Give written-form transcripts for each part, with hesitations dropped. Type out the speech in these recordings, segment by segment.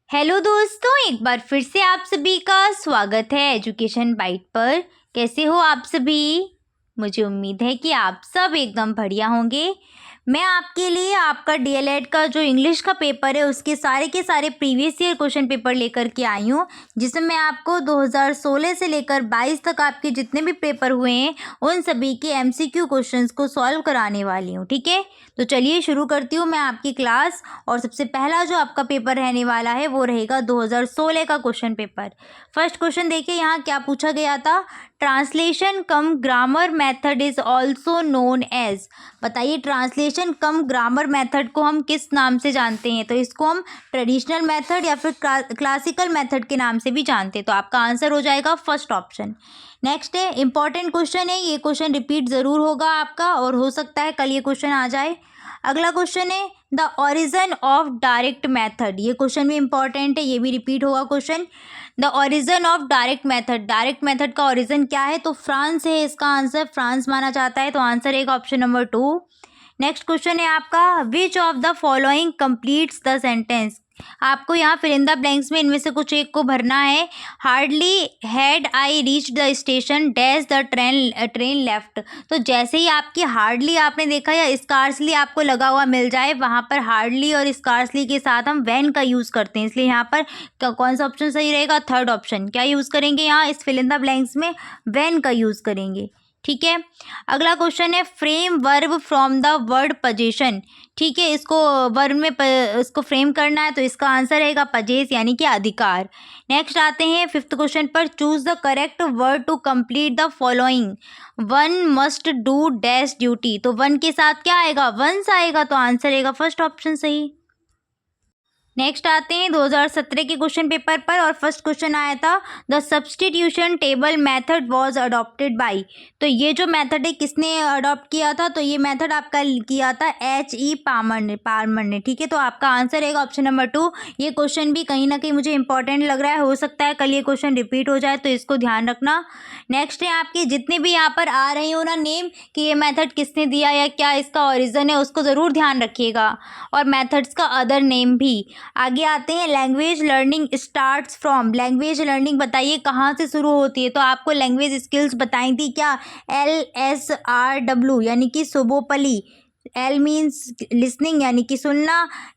Hello दोस्तों, एक बार फिर से आप सभी का स्वागत है एजुकेशन बाइट पर। कैसे हो आप सभी? मुझे उम्मीद है कि आप सब एकदम बढ़िया होंगे। मैं आपके लिए आपका डीएलएड का जो इंग्लिश का पेपर है उसके सारे के सारे प्रीवियस ईयर क्वेश्चन पेपर लेकर के आई हूँ, जिसमें मैं आपको 2016 से लेकर 22 तक आपके जितने भी पेपर हुए हैं उन सभी के एमसीक्यू क्वेश्चंस को सॉल्व कराने वाली हूँ। ठीक है, तो चलिए शुरू करती हूँ मैं आपकी क्लास। और सबसे पहला जो आपका पेपर रहने वाला है वो रहेगा 2016 का क्वेश्चन पेपर। फर्स्ट क्वेश्चन देखिए यहाँ क्या पूछा गया था। Translation cum grammar method is also known as. बताइए, ट्रांसलेशन कम ग्रामर मेथड को हम किस नाम से जानते हैं? तो इसको हम ट्रेडिशनल मेथड या फिर क्लासिकल मेथड के नाम से भी जानते हैं। तो आपका आंसर हो जाएगा फर्स्ट ऑप्शन। नेक्स्ट है, इंपॉर्टेंट क्वेश्चन है, ये क्वेश्चन रिपीट ज़रूर होगा आपका और हो सकता है कल ये क्वेश्चन आ जाए। अगला क्वेश्चन है the origin of direct method. ये क्वेश्चन भी इंपॉर्टेंट है, ये भी रिपीट होगा question. The origin of direct method, direct method का ओरिजिन क्या है? तो फ्रांस है इसका आंसर, फ्रांस माना जाता है। तो आंसर है ऑप्शन नंबर 2। नेक्स्ट क्वेश्चन है आपका, विच of the following completes the sentence. आपको यहाँ फिल इन द ब्लैंक्स में इनमें से कुछ एक को भरना है। Hardly had I reach the station dash the train left. तो जैसे ही आपकी हार्डली आपने देखा या स्कार्सली आपको लगा हुआ मिल जाए, वहाँ पर हार्डली और स्कार्सली के साथ हम वैन का यूज़ करते हैं, इसलिए यहाँ पर कौन सा ऑप्शन सही रहेगा? Third option. क्या यूज़ करेंगे यहाँ इस फिल इन द ब्लैंक्स में? वैन का यूज़ करेंगे। ठीक है, अगला क्वेश्चन है frame verb from the word position. ठीक है, इसको वर्ब में इसको फ्रेम करना है, तो इसका आंसर रहेगा पजेस यानी कि अधिकार। नेक्स्ट आते हैं फिफ्थ क्वेश्चन पर, choose the correct word to complete the following. One must do dash duty. तो वन के साथ क्या आएगा? वंस आएगा, तो आंसर रहेगा फर्स्ट ऑप्शन सही। नेक्स्ट आते हैं 2017 के क्वेश्चन पेपर पर और फर्स्ट क्वेश्चन आया था the substitution table method was adopted by. तो ये जो मेथड है किसने अडॉप्ट किया था? तो ये मेथड आपका किया था H.E. पार्मर ने। ठीक है, तो आपका आंसर रहेगा ऑप्शन नंबर 2। ये क्वेश्चन भी कहीं ना कहीं मुझे इंपॉर्टेंट लग रहा है, हो सकता है कल ये क्वेश्चन रिपीट हो जाए, तो इसको ध्यान रखना। नेक्स्ट है आपके जितने भी यहाँ पर आ रहे हो ना नेम कि ये मेथड किसने दिया या क्या इसका ओरिजिन है, उसको ज़रूर ध्यान रखिएगा, और मेथड्स का अदर नेम भी। आगे आते हैं language learning starts from. Language learning बताइए कहाँ से शुरू होती है? तो आपको लैंग्वेज स्किल्स बताई थी क्या? LSRW यानी कि सुबोपली। L मीन्स लिसनिंग यानी कि सुनना,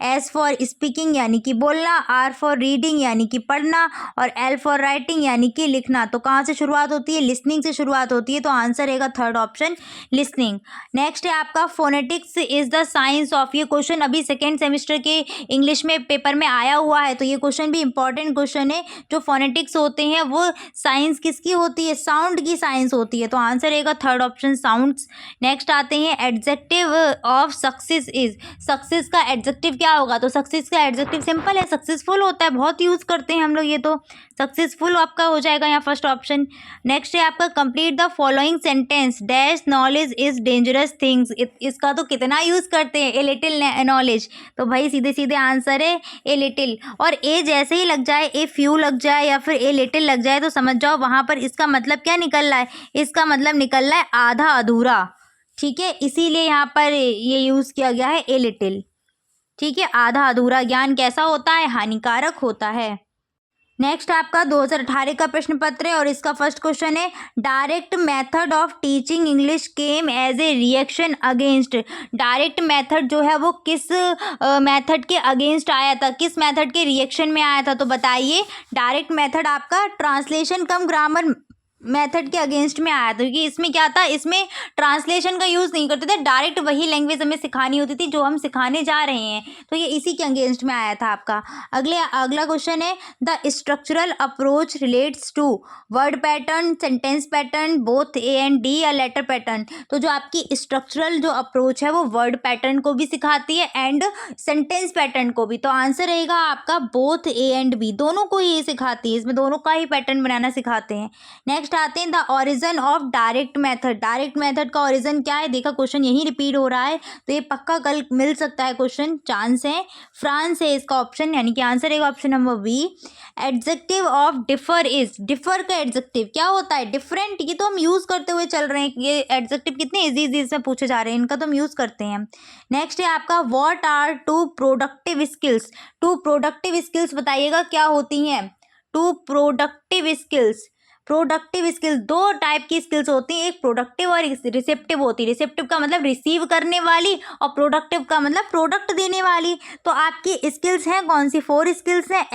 S फॉर स्पीकिंग यानी कि बोलना, R फॉर रीडिंग यानी कि पढ़ना, और L फॉर राइटिंग यानी कि लिखना। तो कहाँ से शुरुआत होती है? लिसनिंग से शुरुआत होती है, तो आंसर रहेगा थर्ड ऑप्शन लिसनिंग। नेक्स्ट है आपका phonetics is the science of. ये क्वेश्चन अभी सेकेंड सेमेस्टर के इंग्लिश में पेपर में आया हुआ है, तो ये क्वेश्चन भी इंपॉर्टेंट क्वेश्चन है। जो फोनेटिक्स होते हैं वो साइंस किसकी होती है? साउंड की साइंस होती है, तो आंसर रहेगा थर्ड ऑप्शन साउंड्स। नेक्स्ट आते हैं adjective of success is. Success का एडजेक्टिव क्या होगा? तो सक्सेस का एडजेक्टिव सिंपल है, सक्सेसफुल होता है, बहुत यूज करते हैं हम लोग ये, तो सक्सेसफुल आपका हो जाएगा यहाँ फर्स्ट ऑप्शन। नेक्स्ट है आपका complete the following sentence dash knowledge is dangerous things. इसका तो कितना यूज करते हैं, ए लिटिल नॉलेज। तो भाई सीधे सीधे आंसर है ए लिटिल, और ए जैसे ही लग जाए, ए फ्यू लग जाए या फिर ए लिटिल लग जाए, तो समझ जाओ वहां पर इसका मतलब क्या निकल रहा है? इसका मतलब निकल रहा है आधा अधूरा। ठीक है, इसीलिए यहाँ पर ये यूज़ किया गया है ए लिटिल। ठीक है, आधा अधूरा ज्ञान कैसा होता है? हानिकारक होता है। नेक्स्ट आपका 2018 का प्रश्न पत्र है और इसका फर्स्ट क्वेश्चन है direct method of teaching English came as a reaction against. Direct method जो है वो किस मेथड के अगेंस्ट आया था, किस मेथड के रिएक्शन में आया था? तो बताइए, डायरेक्ट मेथड आपका ट्रांसलेशन कम ग्रामर मेथड के अगेंस्ट में आया था, क्योंकि इसमें क्या था, इसमें ट्रांसलेशन का यूज़ नहीं करते थे, डायरेक्ट वही लैंग्वेज हमें सिखानी होती थी जो हम सिखाने जा रहे हैं, तो ये इसी के अगेंस्ट में आया था आपका। अगला क्वेश्चन है the structural approach relates to word pattern, sentence pattern, both A and D या लेटर पैटर्न। तो जो आपकी स्ट्रक्चरल जो अप्रोच है वो वर्ड पैटर्न को भी सिखाती है एंड सेंटेंस पैटर्न को भी, तो आंसर रहेगा आपका बोथ ए एंड बी, दोनों को ही सिखाती है, इसमें दोनों का ही पैटर्न बनाना सिखाते हैं। नेक्स्ट नेक्स्ट आते हैं the origin of direct method. Direct method का ओरिजिन क्या है, देखा क्वेश्चन यही रिपीट हो रहा है तो ये पक्का कल मिल सकता है क्वेश्चन, चांस है। फ्रांस है इसका ऑप्शन, यानी कि आंसर है option number B. Adjective of differ is, differ का एडजेक्टिव क्या होता है, डिफरेंट। ये तो हम यूज करते हुए चल रहे हैं, ये एडजेक्टिव कितने इजी इजी से पूछे जा रहे हैं, इनका तो हम यूज करते हैं। नेक्स्ट है आपका what are two productive skills. Two productive skills बताइएगा क्या होती हैं। Two productive skills, productive skill दो टाइप की स्किल्स होती हैं, एक प्रोडक्टिव और रिसेप्टिव होती है। रिसेप्टिव का मतलब रिसीव करने वाली और प्रोडक्टिव का मतलब प्रोडक्ट देने वाली। तो आपकी स्किल्स हैं कौन सी, 4 स्किल्स हैं,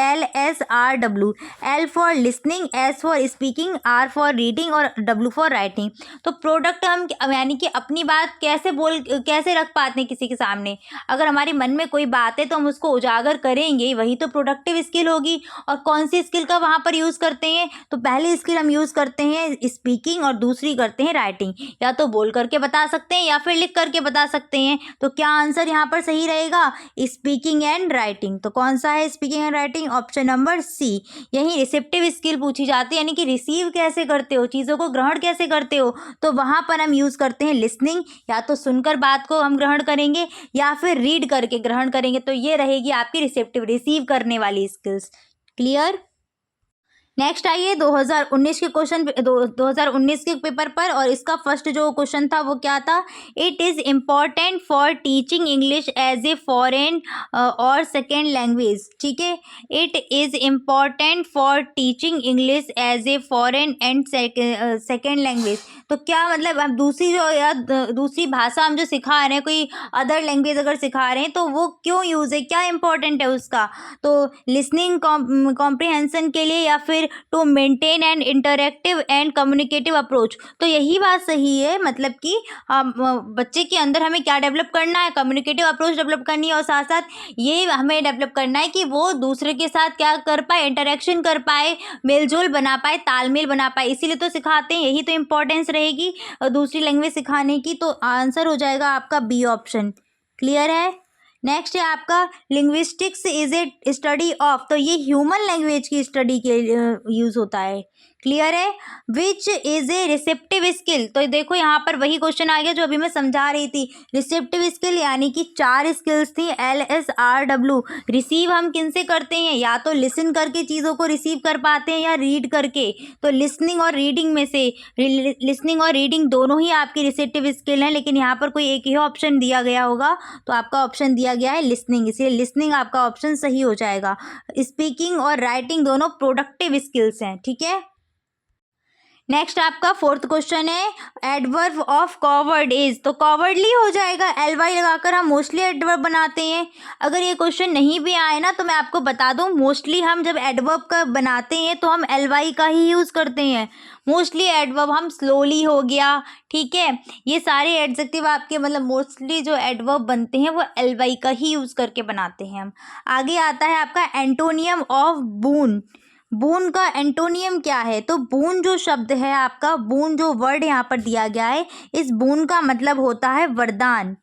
LSRW। L for listening, S for speaking, R for reading और W फॉर राइटिंग। तो प्रोडक्ट हम यानी कि अपनी बात कैसे रख पाते हैं किसी के सामने, अगर हमारे मन में कोई बात है तो हम उसको उजागर करेंगे, वही तो प्रोडक्टिव स्किल होगी। और कौन सी स्किल का वहाँ पर यूज़ करते हैं, तो पहली स्किल हम यूज़ करते हैं स्पीकिंग और दूसरी करते हैं राइटिंग। या तो बोल करके बता सकते हैं या फिर लिख करके बता सकते हैं। तो क्या आंसर यहाँ पर सही रहेगा, स्पीकिंग एंड राइटिंग। तो कौन सा है speaking and writing, option number C. यही रिसेप्टिव स्किल पूछी जाती है, यानी कि रिसीव कैसे करते हो, चीज़ों को ग्रहण कैसे करते हो, तो वहाँ पर हम यूज़ करते हैं लिसनिंग। या तो सुनकर बात को हम ग्रहण करेंगे या फिर रीड करके ग्रहण करेंगे। तो ये रहेगी आपकी रिसेप्टिव, रिसीव करने वाली स्किल्स। क्लियर। नेक्स्ट आइए 2019 के क्वेश्चन 2019 के पेपर पर, और इसका फर्स्ट जो क्वेश्चन था वो क्या था, it is important for teaching English as a foreign और सेकेंड लैंग्वेज। ठीक है, it is important for teaching English as a foreign and second language. तो क्या मतलब हम दूसरी भाषा हम जो सिखा रहे हैं, कोई अदर लैंग्वेज अगर सिखा रहे हैं तो वो क्यों यूज़ है, क्या इंपॉर्टेंट है उसका। तो लिसनिंग कॉम्प्रिहेंशन के लिए या फिर to maintain an interactive and communicative approach. तो यही बात सही है, मतलब कि बच्चे के अंदर हमें क्या डेवलप करना है, कम्युनिकेटिव अप्रोच डेवलप करनी है, और साथ साथ ये हमें डेवलप करना है कि वो दूसरे के साथ क्या कर पाए, इंटरेक्शन कर पाए, मेलजोल बना पाए, तालमेल बना पाए, इसीलिए तो सिखाते हैं, यही तो इम्पोर्टेंस रहेगी दूसरी लैंग्वेज सिखाने की। तो आंसर हो जाएगा आपका बी ऑप्शन। क्लियर है। नेक्स्ट है आपका linguistics is a study of. तो ये ह्यूमन लैंग्वेज की स्टडी के यूज़ होता है। क्लियर है। Which is a receptive skill. तो देखो यहाँ पर वही क्वेश्चन आ गया जो अभी मैं समझा रही थी। रिसेप्टिव स्किल यानी कि 4 स्किल्स थी, LSRW। रिसीव हम किन से करते हैं, या तो लिसन करके चीज़ों को रिसीव कर पाते हैं या रीड करके। तो लिसनिंग और रीडिंग में से लिसनिंग और रीडिंग दोनों ही आपकी रिसेप्टिव स्किल हैं, लेकिन यहाँ पर कोई एक ही ऑप्शन दिया गया होगा, तो आपका ऑप्शन दिया गया है लिसनिंग, इसलिए लिसनिंग आपका ऑप्शन सही हो जाएगा। स्पीकिंग और राइटिंग दोनों प्रोडक्टिव स्किल्स हैं। ठीक है। नेक्स्ट आपका 4th क्वेश्चन है एडवर्ब ऑफ कॉवर्ड इज। तो कॉवर्डली हो जाएगा, LY लगाकर हम मोस्टली एडवर्ब बनाते हैं। अगर ये क्वेश्चन नहीं भी आए ना तो मैं आपको बता दूं, मोस्टली हम जब एडवर्ब का बनाते हैं तो हम LY का ही यूज़ करते हैं। मोस्टली एडवर्ब हम स्लोली हो गया, ठीक है, ये सारे एडजेक्टिव आपके मतलब मोस्टली जो एडवर्ब बनते हैं वो LY का ही यूज़ करके बनाते हैं हम। आगे आता है आपका एंटोनियम ऑफ बून। बून का एंटोनियम क्या है, तो बून जो शब्द है आपका, बून जो वर्ड यहाँ पर दिया गया है, इस बून का मतलब होता है वरदान।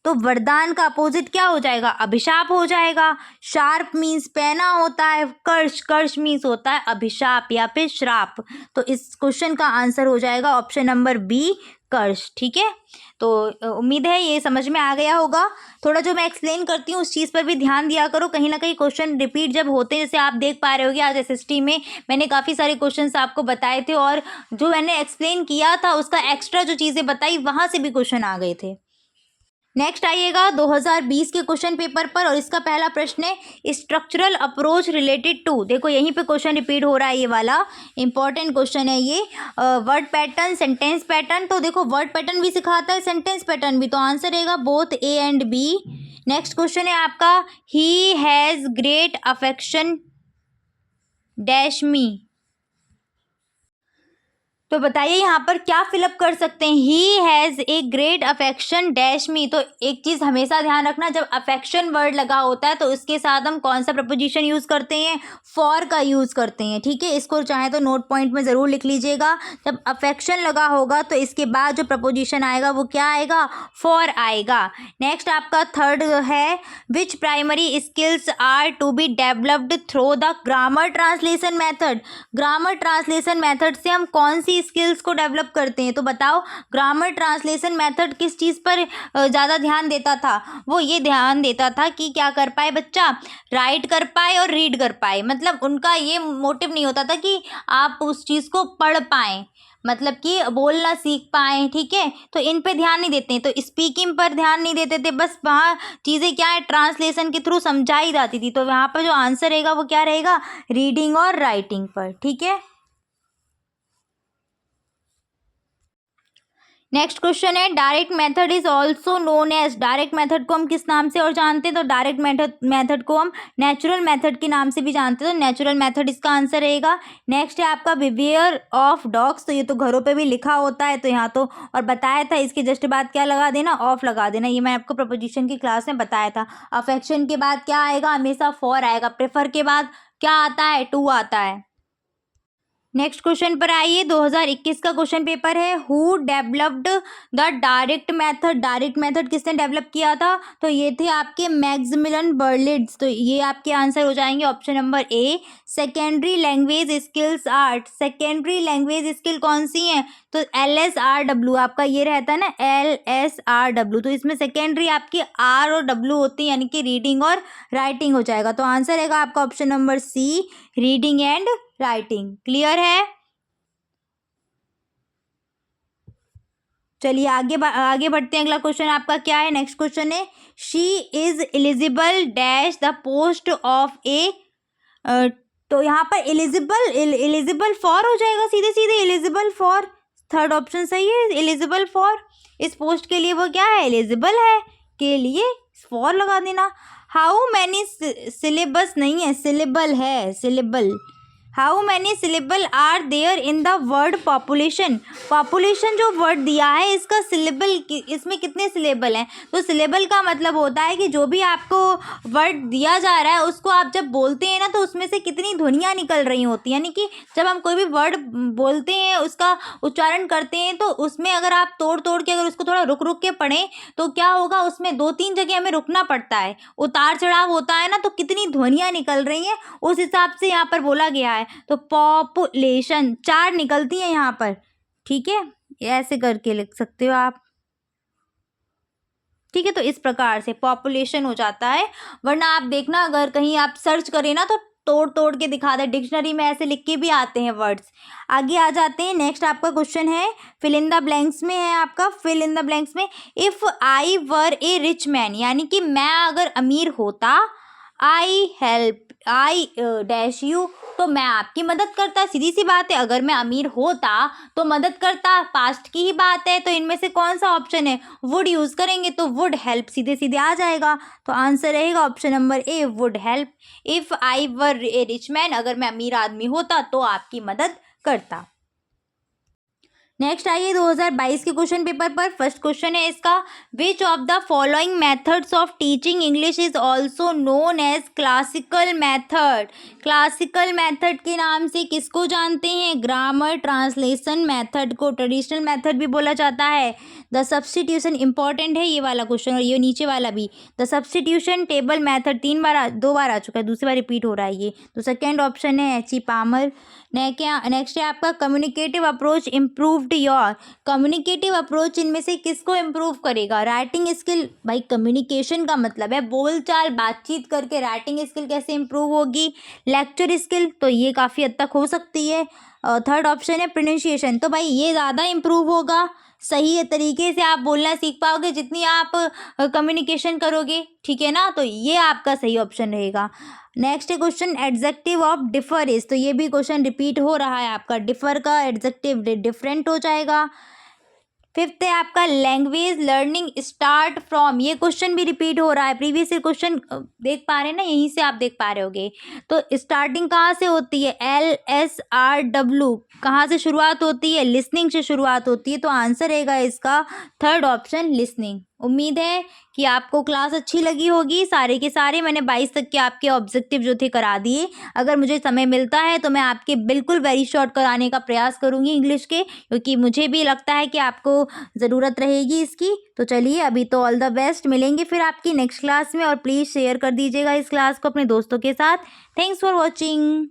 तो वरदान का अपोजिट क्या हो जाएगा, अभिशाप हो जाएगा। शार्प मीन्स पेना होता है, कर्ष, कर्ष मीन्स होता है अभिशाप या फिर श्राप। तो इस क्वेश्चन का आंसर हो जाएगा ऑप्शन नंबर बी, कर्ष। ठीक है, तो उम्मीद है ये समझ में आ गया होगा। थोड़ा जो मैं एक्सप्लेन करती हूँ उस चीज़ पर भी ध्यान दिया करो, कहीं ना कहीं क्वेश्चन रिपीट जब होते हैं, जैसे आप देख पा रहे होगे आज SST में मैंने काफ़ी सारे क्वेश्चंस आपको बताए थे, और जो मैंने एक्सप्लेन किया था उसका एक्स्ट्रा जो चीज़ें बताई वहाँ से भी क्वेश्चन आ गए थे। नेक्स्ट आइएगा 2020 के क्वेश्चन पेपर पर, और इसका पहला प्रश्न है स्ट्रक्चरल अप्रोच रिलेटेड टू। देखो यहीं पे क्वेश्चन रिपीट हो रहा है, ये वाला इंपॉर्टेंट क्वेश्चन है ये। Word pattern, sentence pattern. तो देखो वर्ड पैटर्न भी सिखाता है, सेंटेंस पैटर्न भी, तो आंसर रहेगा both A and B। Next question है आपका he has great affection dash मी। तो बताइए यहाँ पर क्या फिलअप कर सकते हैं। He has a great affection dash मी। तो एक चीज़ हमेशा ध्यान रखना, जब अफेक्शन वर्ड लगा होता है तो उसके साथ हम कौन सा प्रपोजिशन यूज़ करते हैं, फॉर का यूज़ करते हैं। ठीक है, इसको चाहे तो नोट पॉइंट में ज़रूर लिख लीजिएगा। जब अफेक्शन लगा होगा तो इसके बाद जो प्रपोजिशन आएगा वो क्या आएगा, फॉर आएगा। नेक्स्ट आपका थर्ड है, which primary skills are to be developed through the grammar translation method. Grammar translation method से हम कौन सी स्किल्स को डेवलप करते हैं। तो बताओ, ग्रामर ट्रांसलेशन मेथड किस चीज़ पर ज़्यादा ध्यान देता था, वो ये ध्यान देता था कि क्या कर पाए बच्चा, राइट कर पाए और रीड कर पाए। मतलब उनका ये मोटिव नहीं होता था कि आप उस चीज़ को पढ़ पाएँ, मतलब कि बोलना सीख पाएँ। ठीक है, तो इन पे ध्यान नहीं देते हैं, तो स्पीकिंग पर ध्यान नहीं देते थे, बस वहाँ चीज़ें क्या है, ट्रांसलेशन के थ्रू समझाई जाती थी। तो यहाँ पर जो आंसर रहेगा वो क्या रहेगा, रीडिंग और राइटिंग पर। ठीक है, नेक्स्ट क्वेश्चन है, direct method is also known as. Direct method को हम किस नाम से और जानते हैं, तो डायरेक्ट मेथड को हम नेचुरल मेथड के नाम से भी जानते हैं। तो नेचुरल मेथड इसका आंसर रहेगा। नेक्स्ट है आपका बिहेवियर ऑफ डॉग्स। तो ये तो घरों पे भी लिखा होता है, तो यहाँ तो और बताया था, इसके जस्ट बाद क्या लगा देना, ऑफ लगा देना। ये मैं आपको प्रपोजिशन की क्लास में बताया था। अफेक्शन के बाद क्या आएगा, हमेशा फॉर आएगा। प्रेफर के बाद क्या आता है, टू आता है। नेक्स्ट क्वेश्चन पर आइए, 2021 का क्वेश्चन पेपर है। Who developed the direct method. Direct method किसने डेवलप किया था, तो ये थे आपके मैक्सिमिलियन बर्लिट्ज। तो ये आपके आंसर हो जाएंगे option number A. Secondary language skills art. Secondary language skill कौन सी है, तो LSRW आपका ये रहता है ना, LSRW। तो इसमें सेकेंडरी आपकी R और W होती है, यानी कि रीडिंग और राइटिंग हो जाएगा। तो आंसर रहेगा आपका option number C, reading and writing. Clear है, चलिए आगे बढ़ते हैं। अगला क्वेश्चन आपका क्या है, नेक्स्ट क्वेश्चन है, she is eligible dash the post of A. तो यहाँ पर एलिजिबल फॉर हो जाएगा, सीधे सीधे एलिजिबल फॉर। थर्ड ऑप्शन सही है, एलिजिबल फॉर। इस पोस्ट के लिए वो क्या है, एलिजिबल है, के लिए फॉर लगा देना। हाउ मैनी सिलेबस नहीं है, सिलेबल है, syllable. How many syllable are there in the word population. Population जो वर्ड दिया है इसका सिलेबल, इसमें कितने सिलेबल हैं। तो सिलेबल का मतलब होता है कि जो भी आपको वर्ड दिया जा रहा है उसको आप जब बोलते हैं ना, तो उसमें से कितनी ध्वनियाँ निकल रही होती हैं। यानी कि जब हम कोई भी वर्ड बोलते हैं, उसका उच्चारण करते हैं, तो उसमें अगर आप तोड़ तोड़ के अगर उसको थोड़ा रुक रुक के पढ़ें तो क्या होगा, उसमें 2-3 जगह हमें रुकना पड़ता है, उतार चढ़ाव होता है ना, तो कितनी ध्वनियाँ निकल रही हैं उस हिसाब से यहाँ पर बोला गया है। तो पॉपुलेशन 4 निकलती है यहाँ पर। ठीक है, ऐसे करके लिख सकते हो आप। ठीक है, तो इस प्रकार से पॉपुलेशन हो जाता है। वरना आप देखना, अगर कहीं आप सर्च करें ना, तो तोड़ तोड़ के दिखा दे, डिक्शनरी में ऐसे लिख के भी आते हैं वर्ड्स। आगे आ जाते हैं, नेक्स्ट आपका क्वेश्चन है, फिल इन द ब्लैंक्स में है आपका। फिल इन द ब्लैंक्स में, if I were A rich man, यानी कि मैं अगर अमीर होता, आई डैश यू, तो मैं आपकी मदद करता। सीधी सी बात है, अगर मैं अमीर होता तो मदद करता, पास्ट की ही बात है। तो इनमें से कौन सा ऑप्शन है, वुड यूज़ करेंगे तो वुड हेल्प सीधे सीधे आ जाएगा। तो आंसर रहेगा option number A, would help. If I were A rich man, अगर मैं अमीर आदमी होता तो आपकी मदद करता। नेक्स्ट आइए 2022 के क्वेश्चन पेपर पर। फर्स्ट क्वेश्चन है इसका, which of the following methods of teaching English is also known as classical method. Classical method के नाम से किसको जानते हैं, ग्रामर ट्रांसलेशन मेथड को ट्रेडिशनल मेथड भी बोला जाता है। द सब्सटीट्यूशन इंपॉर्टेंट है ये वाला क्वेश्चन, और ये नीचे वाला भी। द सब्सटीट्यूशन टेबल मेथड 2 बार आ चुका है, दूसरी बार रिपीट हो रहा है ये। तो सेकेंड ऑप्शन है H.E. पामर। नेक्स्ट है आपका, communicative approach improved your. Communicative approach इनमें से किसको इम्प्रूव करेगा, राइटिंग स्किल। भाई कम्युनिकेशन का मतलब है बोलचाल, बातचीत करके राइटिंग स्किल कैसे इम्प्रूव होगी, लेक्चर स्किल, तो ये काफ़ी हद तक हो सकती है। थर्ड ऑप्शन है प्रोनाउंसिएशन, तो भाई ये ज़्यादा इम्प्रूव होगा, सही तरीके से आप बोलना सीख पाओगे जितनी आप कम्युनिकेशन करोगे। ठीक है ना, तो ये आपका सही ऑप्शन रहेगा। Next question, adjective of differ is. तो ये भी क्वेश्चन रिपीट हो रहा है आपका, डिफर का एडजेक्टिव डिफरेंट हो जाएगा। फिफ्थ है आपका लैंग्वेज लर्निंग स्टार्ट फ्रॉम। ये क्वेश्चन भी रिपीट हो रहा है, प्रीवियस ईयर क्वेश्चन देख पा रहे हैं ना, यहीं से आप देख पा रहे होगे। तो स्टार्टिंग कहाँ से होती है, LSRW, कहाँ से शुरुआत होती है, लिसनिंग से शुरुआत होती है। तो आंसर रहेगा इसका थर्ड ऑप्शन लिसनिंग। उम्मीद है कि आपको क्लास अच्छी लगी होगी। सारे के सारे मैंने 22 तक के आपके ऑब्जेक्टिव जो थे करा दिए। अगर मुझे समय मिलता है तो मैं आपके बिल्कुल वेरी शॉर्ट कराने का प्रयास करूँगी इंग्लिश के, क्योंकि मुझे भी लगता है कि आपको ज़रूरत रहेगी इसकी। तो चलिए अभी तो ऑल द बेस्ट, मिलेंगे फिर आपकी नेक्स्ट क्लास में, और प्लीज़ शेयर कर दीजिएगा इस क्लास को अपने दोस्तों के साथ। Thanks for watching.